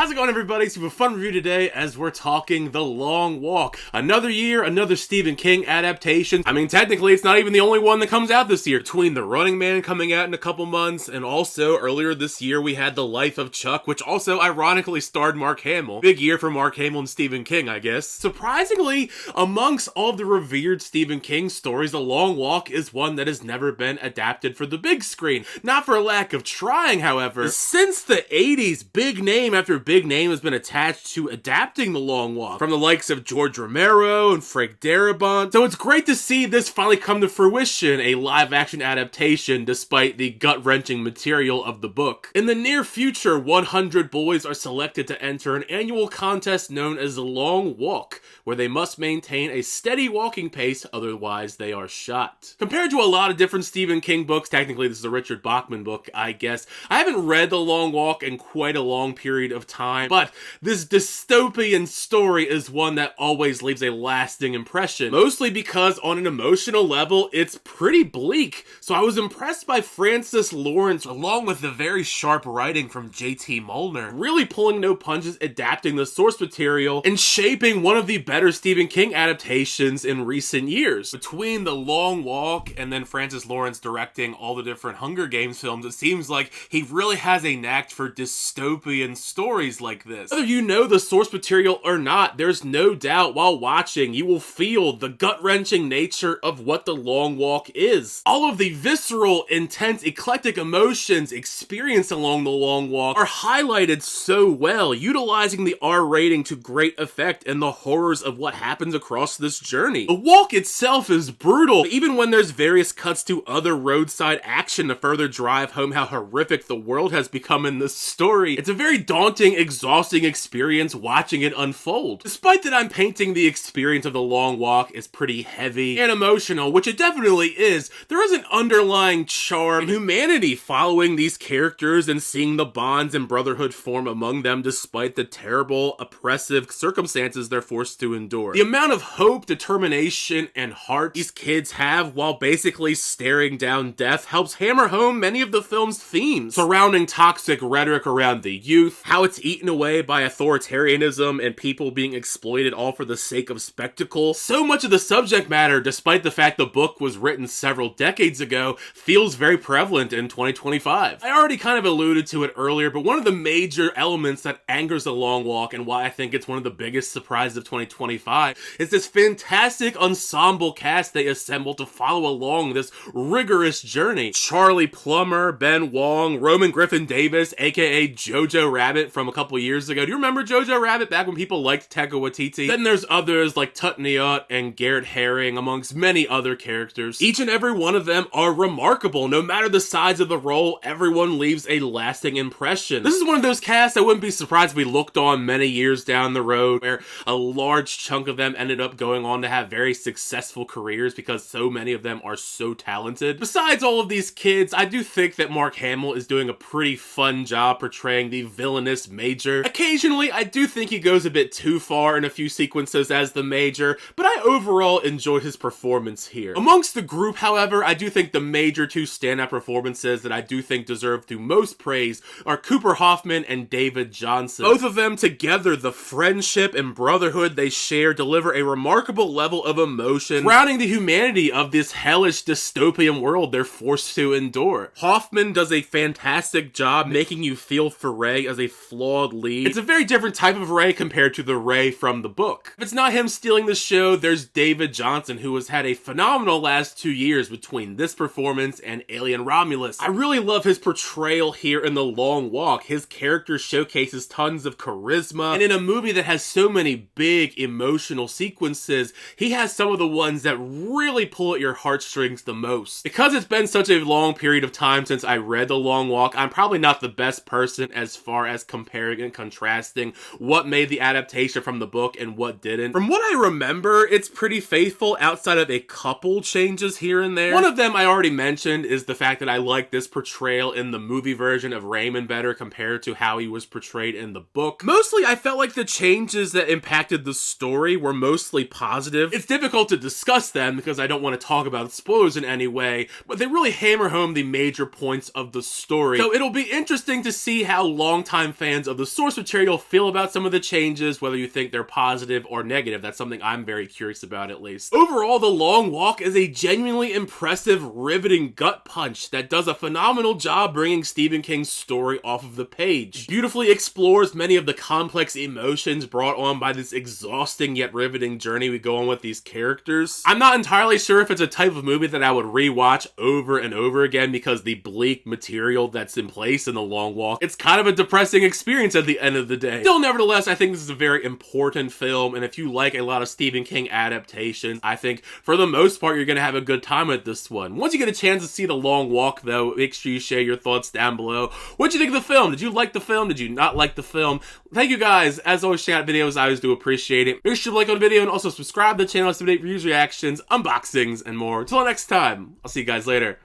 How's it going, everybody? So we have a fun review today as we're talking The Long Walk. Another year, another Stephen King adaptation. I mean, technically, it's not even the only one that comes out this year. Between The Running Man coming out in a couple months, and also earlier this year we had The Life of Chuck, which also ironically starred Mark Hamill. Big year for Mark Hamill and Stephen King, I guess. Surprisingly, amongst all of the revered Stephen King stories, The Long Walk is one that has never been adapted for the big screen. Not for a lack of trying, however. Since the 80s, big name after big name has been attached to adapting The Long Walk, from the likes of George Romero and Frank Darabont. So it's great to see this finally come to fruition, a live-action adaptation despite the gut-wrenching material of the book. In the near future, 100 boys are selected to enter an annual contest known as The Long Walk, where they must maintain a steady walking pace, otherwise they are shot. Compared to a lot of different Stephen King books, technically this is a Richard Bachman book, I guess, I haven't read The Long Walk in quite a long period of time, but this dystopian story is one that always leaves a lasting impression, mostly because on an emotional level, it's pretty bleak. So I was impressed by Francis Lawrence, along with the very sharp writing from J.T. Molnar, really pulling no punches, adapting the source material, and shaping one of the better Stephen King adaptations in recent years. Between The Long Walk and then Francis Lawrence directing all the different Hunger Games films, it seems like he really has a knack for dystopian stories like this. Whether you know the source material or not, there's no doubt while watching you will feel the gut-wrenching nature of what The Long Walk is. All of the visceral, intense, eclectic emotions experienced along The Long Walk are highlighted so well, utilizing the R rating to great effect and the horrors of what happens across this journey. The walk itself is brutal, even when there's various cuts to other roadside action to further drive home how horrific the world has become in this story. It's a very daunting, exhausting experience watching it unfold. Despite that I'm painting the experience of The Long Walk as pretty heavy and emotional, which it definitely is, there is an underlying charm and humanity following these characters and seeing the bonds and brotherhood form among them despite the terrible, oppressive circumstances they're forced to endure. The amount of hope, determination, and heart these kids have while basically staring down death helps hammer home many of the film's themes surrounding toxic rhetoric around the youth, how it's eaten away by authoritarianism and people being exploited all for the sake of spectacle. So much of the subject matter, despite the fact the book was written several decades ago, feels very prevalent in 2025. I already kind of alluded to it earlier, but one of the major elements that angers The Long Walk and why I think it's one of the biggest surprises of 2025 is this fantastic ensemble cast they assembled to follow along this rigorous journey. Charlie Plummer, Ben Wang, Roman Griffin Davis, aka Jojo Rabbit from a couple years ago. Do you remember Jojo Rabbit back when people liked Taika Waititi? Then there's others like Tut Nyuot and Garrett Herring, amongst many other characters. Each and every one of them are remarkable. No matter the size of the role, everyone leaves a lasting impression. This is one of those casts I wouldn't be surprised if we looked on many years down the road, where a large chunk of them ended up going on to have very successful careers because so many of them are so talented. Besides all of these kids, I do think that Mark Hamill is doing a pretty fun job portraying the villainous Major. Occasionally, I do think he goes a bit too far in a few sequences as the Major, but I overall enjoyed his performance here. Amongst the group, however, I do think the major two standout performances that I do think deserve the most praise are Cooper Hoffman and David Jonsson. Both of them together, the friendship and brotherhood they share deliver a remarkable level of emotion, grounding the humanity of this hellish dystopian world they're forced to endure. Hoffman does a fantastic job making you feel for Ray as a flawed lead. It's a very different type of Ray compared to the Ray from the book. If it's not him stealing the show, there's David Jonsson, who has had a phenomenal last 2 years between this performance and Alien Romulus. I really love his portrayal here in The Long Walk. His character showcases tons of charisma, and in a movie that has so many big emotional sequences, he has some of the ones that really pull at your heartstrings the most. Because it's been such a long period of time since I read The Long Walk, I'm probably not the best person as far as comparing and contrasting what made the adaptation from the book and what didn't. From what I remember, it's pretty faithful outside of a couple changes here and there. One of them I already mentioned is the fact that I like this portrayal in the movie version of Raymond better compared to how he was portrayed in the book. Mostly, I felt like the changes that impacted the story were mostly positive. It's difficult to discuss them because I don't want to talk about spoilers in any way, but they really hammer home the major points of the story. So it'll be interesting to see how longtime fans of the source material feel about some of the changes, whether you think they're positive or negative. That's something I'm very curious about, at least. Overall, The Long Walk is a genuinely impressive, riveting gut punch that does a phenomenal job bringing Stephen King's story off of the page. Beautifully explores many of the complex emotions brought on by this exhausting yet riveting journey we go on with these characters. I'm not entirely sure if it's a type of movie that I would rewatch over and over again because the bleak material that's in place in The Long Walk, it's kind of a depressing experience at the end of the day. Still, nevertheless, I think this is a very important film, and if you like a lot of Stephen King adaptations, I think for the most part you're gonna have a good time with this one. Once you get a chance to see The Long Walk, though, make sure you share your thoughts down below. What'd you think of the film? Did you like the film? Did you not like the film? Thank you guys. As always, check out videos. I always do appreciate it. Make sure to like on the video and also subscribe to the channel to update reviews, reactions, unboxings, and more. Until next time, I'll see you guys later.